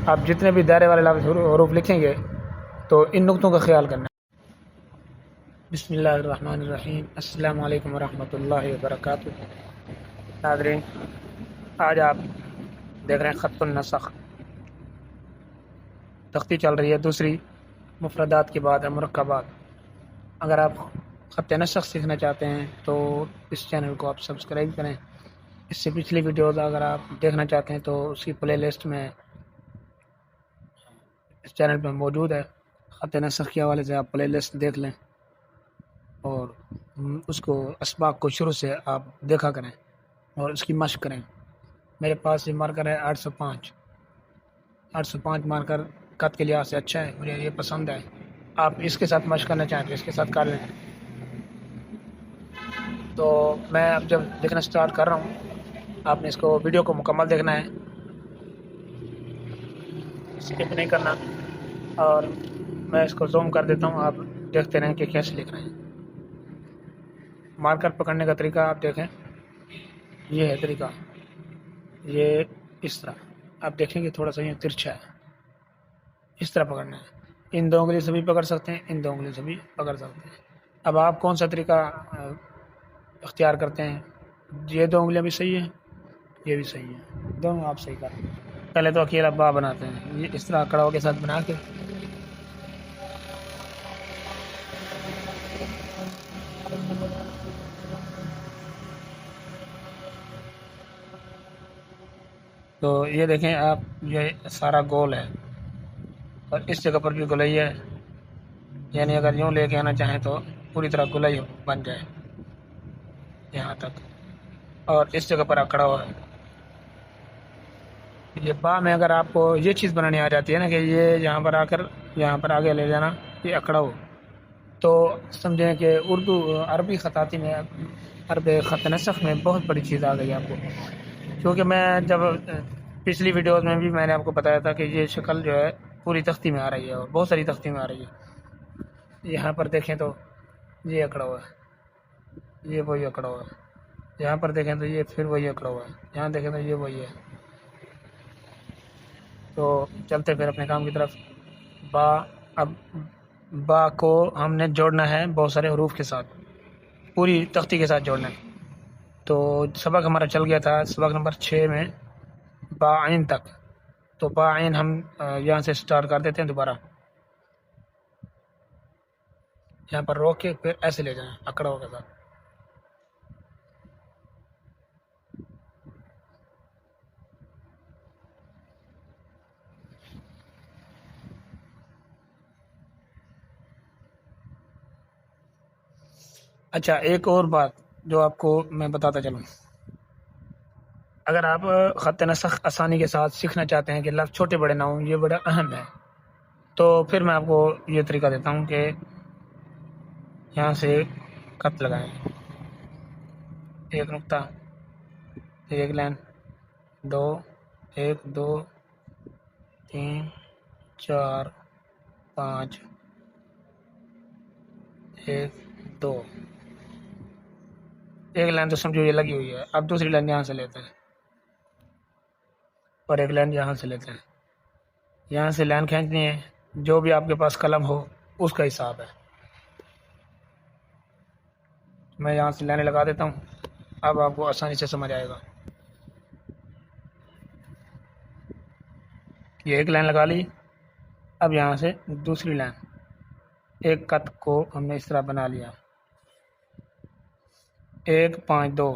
آپ جتنے بھی دائرے والے لفظ حروف لکھیں گے تو ان نقطوں کا خیال کرنا ہے۔ بسم اللہ الرحمن الرحیم۔ السلام علیکم ورحمۃ اللہ وبرکاتہ۔ ناظرین، آج آپ دیکھ رہے ہیں خط النسخ، تختی چل رہی ہے دوسری، مفردات کے بعد ہے مرکبات۔ اگر آپ خط نسخ سیکھنا چاہتے ہیں تو اس چینل کو آپ سبسکرائب کریں۔ اس سے پچھلی ویڈیوز اگر آپ دیکھنا چاہتے ہیں تو اس کی پلے لسٹ میں اس چینل پہ موجود ہے۔ خط نسخ کے حوالے سے آپ پلے لسٹ دیکھ لیں اور اس کو اسباق کو شروع سے آپ دیکھا کریں اور اس کی مشق کریں۔ میرے پاس یہ مارکر ہے 805 مارکر خط کے لحاظ سے اچھا ہے، مجھے یہ پسند ہے۔ آپ اس کے ساتھ مشق کرنا چاہیں تو اس کے ساتھ کر لیں۔ تو میں اب جب لکھنا سٹارٹ کر رہا ہوں، آپ نے اس کو ویڈیو کو مکمل دیکھنا ہے، اسکپ نہیں کرنا، اور میں اس کو زوم کر دیتا ہوں، آپ دیکھتے رہیں کہ کیسے لکھ رہے ہیں۔ مارکر پکڑنے کا طریقہ آپ دیکھیں، یہ ہے طریقہ، یہ اس طرح آپ دیکھیں کہ تھوڑا سا یہ ترچھا ہے، اس طرح پکڑنا ہے۔ ان دو انگلی سے بھی پکڑ سکتے ہیں، ان دو انگلی سے بھی پکڑ سکتے ہیں۔ اب آپ کون سا طریقہ اختیار کرتے ہیں؟ یہ دو انگلیاں بھی صحیح ہیں، یہ بھی صحیح ہے، دونوں آپ صحیح کریں۔ پہلے تو اکیلا با بناتے ہیں، یہ اس طرح کڑاؤ کے ساتھ بنا کے تو یہ دیکھیں آپ، یہ سارا گول ہے اور اس جگہ پر بھی گلئی ہے، یعنی اگر یوں لے کے آنا چاہیں تو پوری طرح گلئی بن جائے یہاں تک، اور اس جگہ پر اکڑا ہوا ہے۔ یہ با میں اگر آپ کو یہ چیز بنانی آ جاتی ہے نا کہ یہ یہاں پر آ کر یہاں پر آگے لے جانا، یہ اکڑا ہو، تو سمجھیں کہ اردو عربی خطاطی میں، عربی خط نسخ میں بہت بڑی چیز آ گئی آپ کو۔ کیونکہ میں جب پچھلی ویڈیوز میں بھی میں نے آپ کو بتایا تھا کہ یہ شکل جو ہے پوری تختی میں آ رہی ہے اور بہت ساری تختی میں آ رہی ہے۔ یہاں پر دیکھیں تو یہ اکڑا ہوا ہے، یہ وہی اکڑا ہوا ہے، یہاں پر دیکھیں تو یہ پھر وہی اکڑا ہوا ہے، یہاں دیکھیں تو یہ وہی ہے۔ تو چلتے پھر اپنے کام کی طرف۔ با، اب با کو ہم نے جوڑنا ہے بہت سارے حروف کے ساتھ، پوری تختی کے ساتھ جوڑنا ہے۔ تو سبق ہمارا چل گیا تھا سبق نمبر 6 میں با عین تک، تو با عین ہم یہاں سے سٹارٹ کر دیتے ہیں دوبارہ، یہاں پر روک کے پھر ایسے لے جائیں اکڑوں کے ساتھ۔ اچھا، ایک اور بات جو آپ کو میں بتاتا چلوں، اگر آپ خط نسخ آسانی کے ساتھ سیکھنا چاہتے ہیں کہ لفظ چھوٹے بڑے نہ ہوں، یہ بڑا اہم ہے، تو پھر میں آپ کو یہ طریقہ دیتا ہوں کہ یہاں سے خط لگائیں، ایک نقطہ، ایک لائن، 2، 1، 2، 3، 4، 5، 1، 2، ایک لائن تو سمجھو یہ لگی ہوئی ہے۔ اب دوسری لائن یہاں سے لیتے ہیں اور ایک لائن یہاں سے لیتے ہیں، یہاں سے لائن کھینچنی ہے، جو بھی آپ کے پاس قلم ہو اس کا حساب ہے۔ میں یہاں سے لائنیں لگا دیتا ہوں، اب آپ کو آسانی سے سمجھ آئے گا۔ یہ ایک لائن لگا لی، اب یہاں سے دوسری لائن، ایک خط کو ہم نے اس طرح بنا لیا، 1، 5، 2،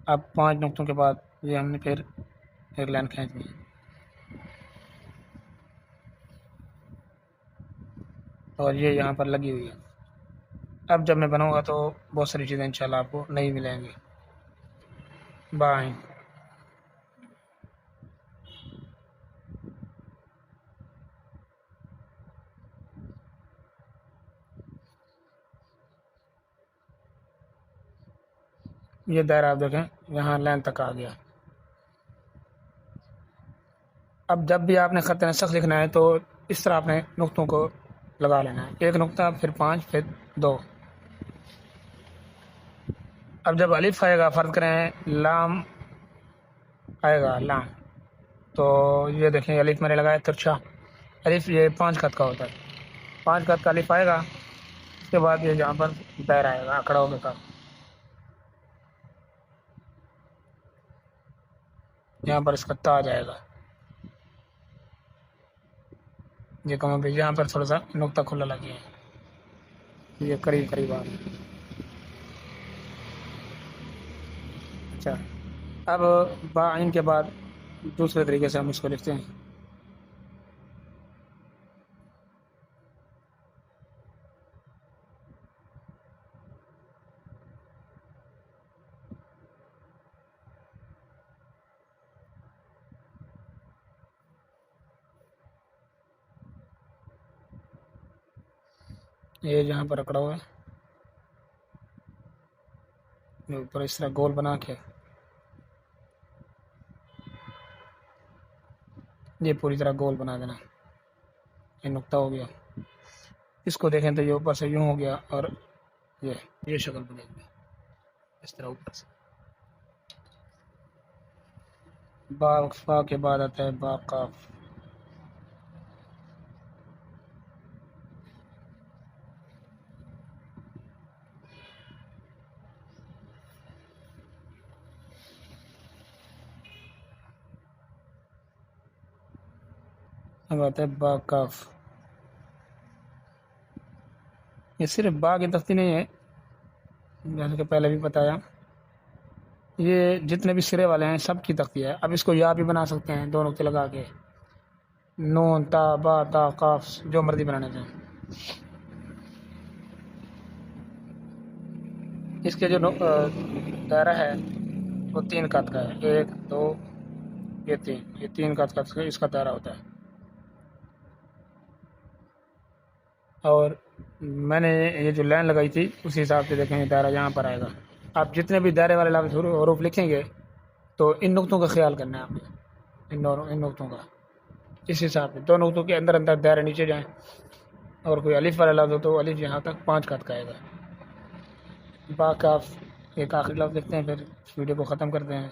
اب 5 نقطوں کے بعد یہ ہم نے پھر ایک لائن کھینچنی ہے، اور یہ یہاں پر لگی ہوئی ہے۔ اب جب میں بناؤں گا تو بہت ساری چیزیں انشاءاللہ آپ کو نہیں ملیں گی۔ بائیں، یہ دائرہ آپ دیکھیں یہاں لائن تک آ گیا۔ اب جب بھی آپ نے خط نسخ لکھنا ہے تو اس طرح آپ نے نقطوں کو لگا لینا ہے، ایک نقطہ، پھر 5، پھر 2۔ اب جب الف آئے گا، فرض کریں لام آئے گا، لام، تو یہ دیکھیں الف میں نے لگایا ترچھا الف، یہ 5 خط کا ہوتا ہے، 5 خط کا الف آئے گا، اس کے بعد یہ جہاں پر دائرہ آئے گا اکڑاؤں کے ساتھ، یہاں پر اس کا تا آ جائے گا، یہ کہاں پہ یہاں پر تھوڑا سا نقطہ کھلا لگے ہے، یہ قریب قریب آ رہا ہے۔ اچھا، اب با عین کے بعد دوسرے طریقے سے ہم اس کو لکھتے ہیں۔ یہ جہاں پر اکڑا ہوا ہے، یہ اوپر اس طرح گول بنا کے یہ پوری طرح گول بنا دینا، یہ نقطہ ہو گیا، اس کو دیکھیں تو یہ اوپر سے یوں ہو گیا، اور یہ شکل بنے گی اس طرح اوپر سے۔ با فا کے بعد آتا ہے با قاف، اب آتا ہے با کاف۔ یہ صرف با کی تختی نہیں ہے، جیسے کہ پہلے بھی بتایا، یہ جتنے بھی سرے والے ہیں سب کی تختی ہے۔ اب اس کو یا بھی بنا سکتے ہیں، 2 نقطے لگا کے، نون تا با تا قاف، جو مرضی بنانے چاہیں۔ اس کے جو دائرہ ہے وہ 3 قط کا ہے، 1 2 یہ 3، یہ 3 قط کا اس کا دائرہ ہوتا ہے۔ اور میں نے یہ جو لائن لگائی تھی اسی حساب سے دیکھیں دائرہ یہاں پر آئے گا۔ آپ جتنے بھی دائرے والے لفظ حروف لکھیں گے تو ان نقطوں کا خیال کرنا ہے آپ نے، ان نقطوں کا، اس حساب سے 2 نقطوں کے اندر اندر دائرے نیچے جائیں، اور کوئی الف والا لفظ ہو تو الف یہاں تک 5 قط کا آئے گا۔ با کاف ایک آخری لفظ لکھتے ہیں، پھر ویڈیو کو ختم کرتے ہیں۔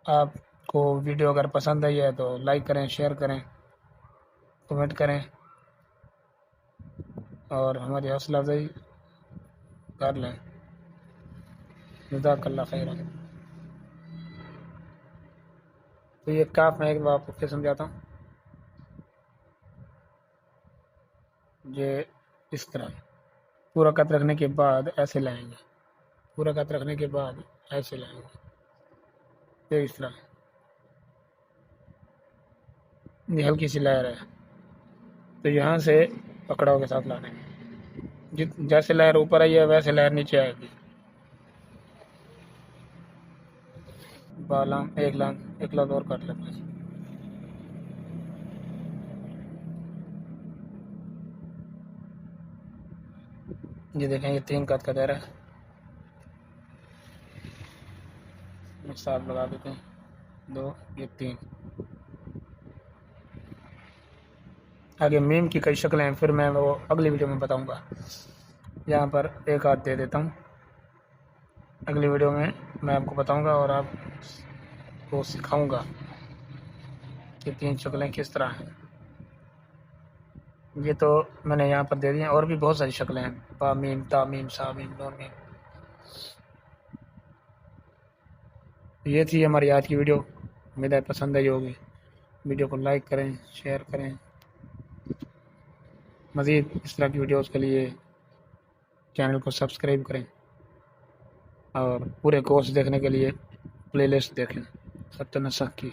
آپ کو ویڈیو اگر پسند آئی ہے تو لائک کریں، شیئر کریں، کمنٹ کریں، اور ہماری حوصلہ افزائی کر لیں۔ جزاک اللہ خیر۔ تو یہ کاف میں ایک بار آپ کو پھر سمجھاتا ہوں، یہ اس طرح پورا قط رکھنے کے بعد ایسے لائیں گے، پورا قط رکھنے کے بعد ایسے لائیں گے، پھر اس طرح یہ ہلکی سی لہر ہے، تو یہاں سے پکڑاؤ کے ساتھ لانا ہے، جیسے لہر اوپر آئی ہے ویسے لہر نیچے آئے گی۔ بالام ایک لفظ اور کٹ لیتے ہیں۔ یہ دیکھیں یہ 3 قط کا دائرہ ہے، ساتھ لگا دیتے ہیں 2 یہ 3۔ آگے میم کی کئی شکلیں ہیں، پھر میں وہ اگلی ویڈیو میں بتاؤں گا، یہاں پر ایک ہاتھ دے دیتا ہوں، اگلی ویڈیو میں میں آپ کو بتاؤں گا اور آپ کو سکھاؤں گا کہ 3 شکلیں کس طرح ہیں۔ یہ تو میں نے یہاں پر دے دی ہیں، اور بھی بہت ساری شکلیں ہیں، با میم تا میم سا میم نون میم۔ یہ تھی ہماری آج کی ویڈیو، امید ہے پسند آئی ہوگی۔ ویڈیو کو لائک کریں، شیئر کریں، مزید اس طرح کی ویڈیوز کے لیے چینل کو سبسکرائب کریں، اور پورے کورس دیکھنے کے لیے پلے لسٹ دیکھیں خط نسخ کی۔